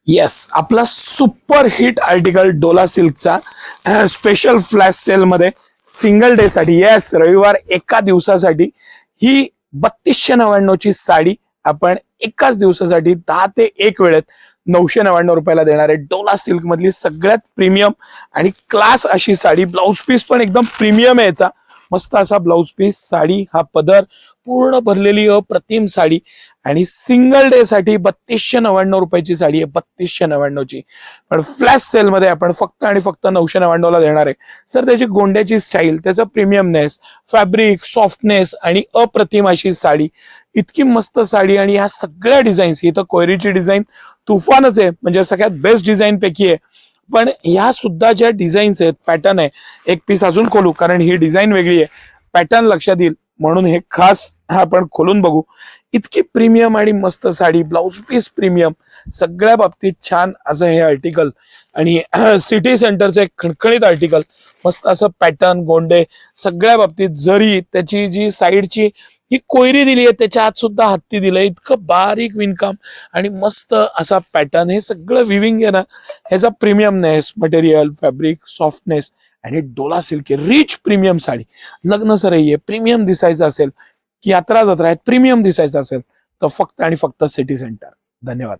Yes, आपला super hit article Dola सिल्कचा special flash sale मध्ये सिंगल डे साठी, येस, रविवार एका दिवसासाठी ही 3299 ची साडी आपण एकाच दिवसासाठी 10 ते 1 वेळेत 999 रुपयाला देणार आहे. डोला सिल्क मधली सगळ्यात प्रीमियम आणि क्लास अशी साडी. ब्लाउज पीस पण एकदम प्रीमियम आहे याचा. मस्त असा ब्लाउज पीस, साडी, हा पदर, पूर्ण भरलेली अप्रतिम साडी. आणि सिंगल डे साठी 3299 रुपयाची साडी आहे, 3299 ची. पण फ्लॅश सेल मध्ये आपण फक्त आणि फक्त 999 ला देणार आहे. सर, त्याची गोंड्याची स्टाईल, त्याचा प्रीमियमनेस, फॅब्रिक, सॉफ्टनेस आणि अप्रतिम अशी साडी. इतकी मस्त साडी आणि ह्या सगळ्या डिझाईन्स, ही तर कोयरीची डिझाईन तुफानच आहे, म्हणजे सगळ्यात बेस्ट डिझाईन पैकी आहे. पण ह्या सुद्धा ज्या डिझाईन्स आहेत, पॅटर्न आहे, एक पीस अजून खोलू कारण ही डिझाईन वेगळी आहे, पॅटर्न लक्षात येईल म्हणून हे खास आपण खोलून बघू. इतकी प्रीमियम आणि मस्त साडी, ब्लाउज पीस प्रीमियम, सगळ्या बाबतीत छान असं हे आर्टिकल. आणि सिटी सेंटरचं एक खणखणीत आर्टिकल, मस्त असं पॅटर्न, गोंडे, सगळ्या बाबतीत. जरी त्याची जी साईडची ही कोयरी दिली आहे, त्याच्या आत सुद्धा हत्ती दिलंय, इतकं बारीक विणकाम आणि मस्त असा पॅटर्न. हे सगळं विविंग आहे ना, ह्याचा प्रीमियमनेस, मटेरियल, फॅब्रिक, सॉफ्टनेस आणि डोला सिल्क आहे. Rich premium sari. लग्न सराई आहे, प्रीमियम दिसायचं असेल, की यात्रा जत्रा आहेत, प्रीमियम दिसायचं असेल, तर फक्त आणि फक्त सिटी सेंटर. धन्यवाद.